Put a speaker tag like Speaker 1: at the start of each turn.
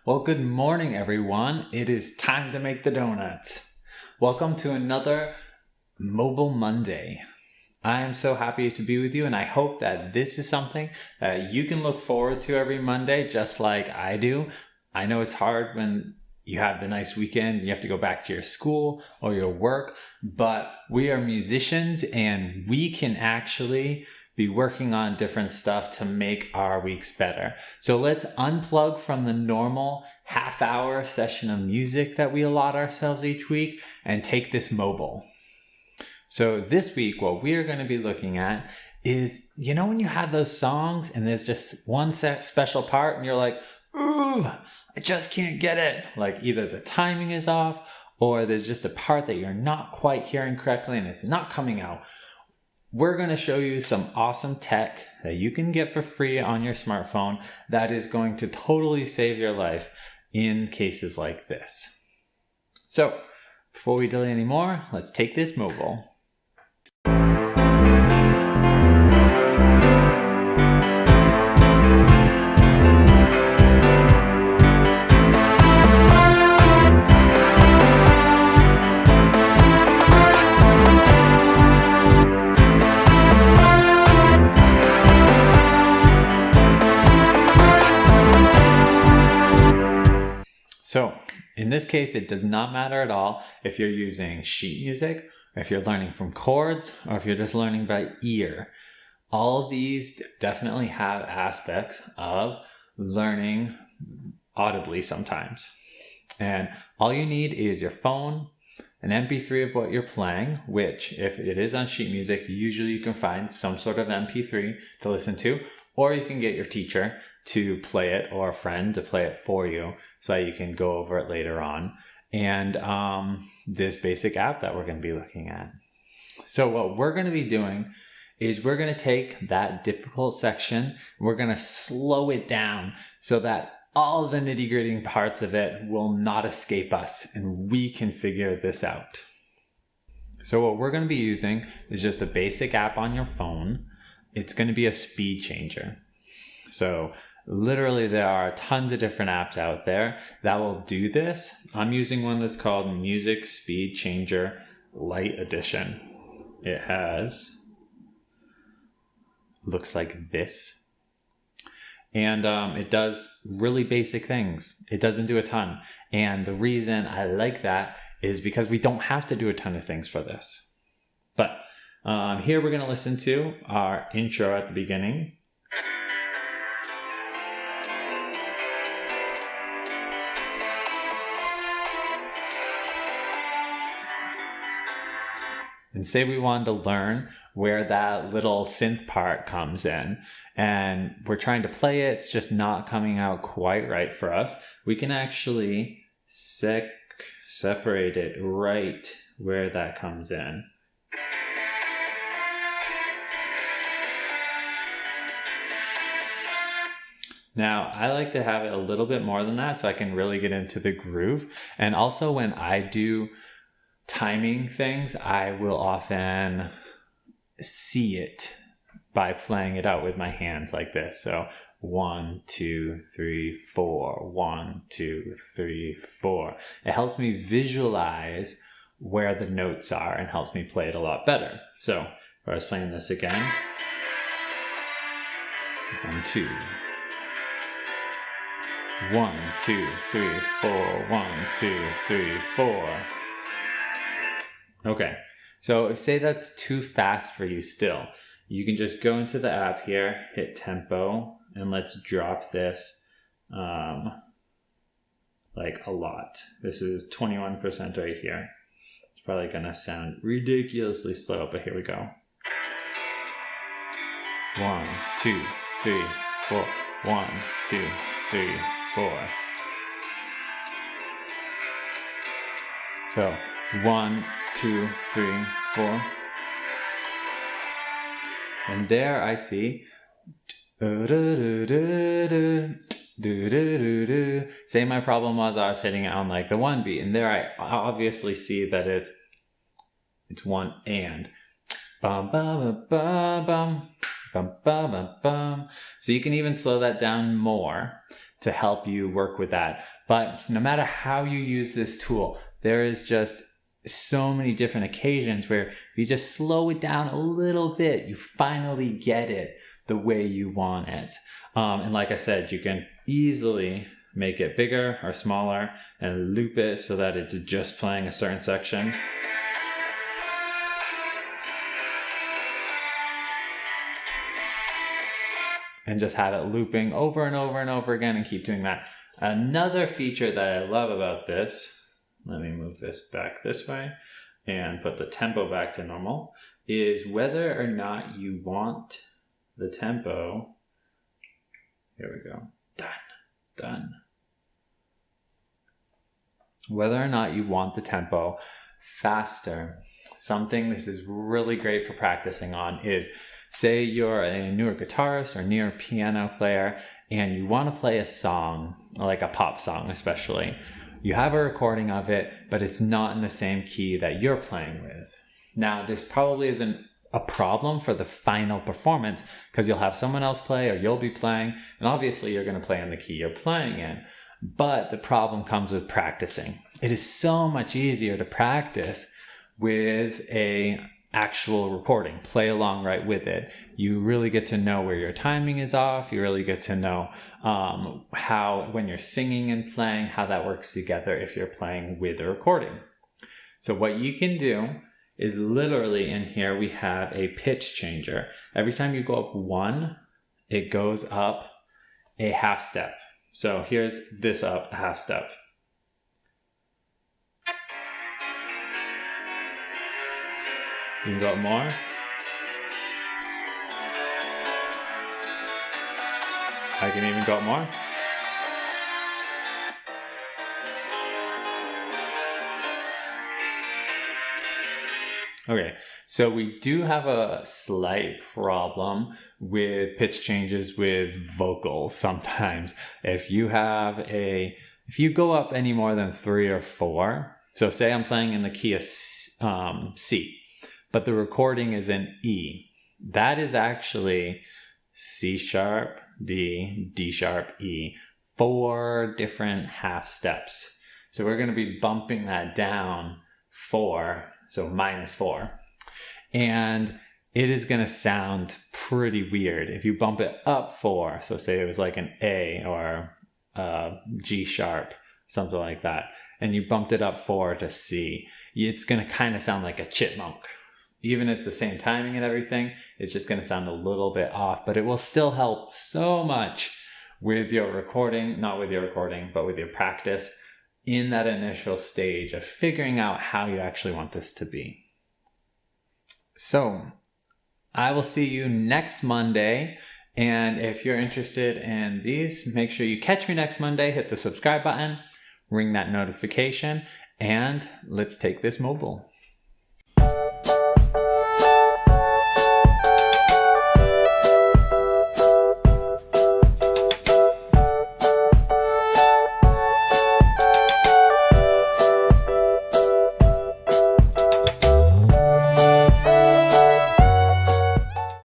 Speaker 1: Well, good morning, everyone. It is time to make the donuts. Welcome to another Mobile Monday. I am so happy to be with you, and I hope that this is something that you can look forward to every Monday, just like I do. I know it's hard when you have the nice weekend, you have to go back to your school or your work, but we are musicians and we can actually be working on different stuff to make our weeks better. So let's unplug from the normal half-hour session of music that we allot ourselves each week and take this mobile. So this week, what we are going to be looking at is, when you have those songs and there's just one special part and you're like, ooh, I just can't get it. Like either the timing is off or there's just a part that you're not quite hearing correctly and it's not coming out. We're going to show you some awesome tech that you can get for free on your smartphone that is going to totally save your life in cases like this. So, before we delay any more, let's take this mobile. So in this case, it does not matter at all if you're using sheet music, or if you're learning from chords, or if you're just learning by ear. All of these definitely have aspects of learning audibly sometimes. And all you need is your phone, an MP3 of what you're playing, which if it is on sheet music, usually you can find some sort of MP3 to listen to, or you can get your teacher to play it or a friend to play it for you so that you can go over it later on. And this basic app that we're going to be looking at. So what we're going to be doing is we're going to take that difficult section, we're going to slow it down so that all the nitty-gritty parts of it will not escape us and we can figure this out. So what we're going to be using is just a basic app on your phone. It's going to be a speed changer. So literally there are tons of different apps out there that will do this. I'm using one that's called Music Speed Changer Lite Edition. It looks like this. And it does really basic things. It doesn't do a ton. And the reason I like that is because we don't have to do a ton of things for this. But here we're going to listen to our intro at the beginning. And say we wanted to learn where that little synth part comes in and we're trying to play it, it's just not coming out quite right for us. We can actually separate it right where that comes in. Now, I like to have it a little bit more than that so I can really get into the groove. And also when I do timing things, I will often see it by playing it out with my hands like this. So 1, 2, 3, 4, 1, 2, 3, 4. It helps me visualize where the notes are and helps me play it a lot better. So if I was playing this again, 1, 2. 1, 2, 3, 4, 1, 2, 3, 4. Okay, so say that's too fast for you still. You can just go into the app here, hit tempo, and let's drop this like a lot. This is 21% right here. It's probably gonna sound ridiculously slow, but here we go. 1, 2, 3, 4. 1, 2, 3, 4. So 1, 2, 3, 4. And there I see. Say my problem was I was hitting it on like the one beat, and there I obviously see that it's one and. Bum, bum, bum, bum, bum, bum, bum, bum. So you can even slow that down more. to help you work with that. But no matter how you use this tool, there is just so many different occasions where if you just slow it down a little bit, you finally get it the way you want it. And like I said, you can easily make it bigger or smaller and loop it so that it's just playing a certain section. And just have it looping over and over and over again and keep doing that. Another feature that I love about this, let me move this back this way and put the tempo back to normal, is whether or not you want the tempo. Here we go. Done. Whether or not you want the tempo faster. Something this is really great for practicing on is, say you're a newer guitarist or newer piano player and you want to play a song, like a pop song especially. You have a recording of it, but it's not in the same key that you're playing with. Now, this probably isn't a problem for the final performance because you'll have someone else play or you'll be playing, and obviously you're going to play in the key you're playing in. But the problem comes with practicing. It is so much easier to practice with a actual recording. Play along right with it. You really get to know where your timing is off. You really get to know how, when you're singing and playing, how that works together if you're playing with a recording. So what you can do is literally in here we have a pitch changer. Every time you go up one, it goes up a half step. So here's this up a half step. You can go up more. I can even go up more. Okay, so we do have a slight problem with pitch changes with vocals sometimes. If you go up any more than 3 or 4, so say I'm playing in the key of C, but the recording is in E. That is actually C sharp, D, D sharp, E. 4 different half steps. So we're going to be bumping that down 4, so -4. And it is going to sound pretty weird. If you bump it up 4, so say it was like an A or G sharp, something like that, and you bumped it up 4 to C, it's going to kind of sound like a chipmunk. Even if it's the same timing and everything, it's just going to sound a little bit off, but it will still help so much with your recording, not with your recording, but with your practice in that initial stage of figuring out how you actually want this to be. So I will see you next Monday. And if you're interested in these, make sure you catch me next Monday, hit the subscribe button, ring that notification, and let's take this mobile.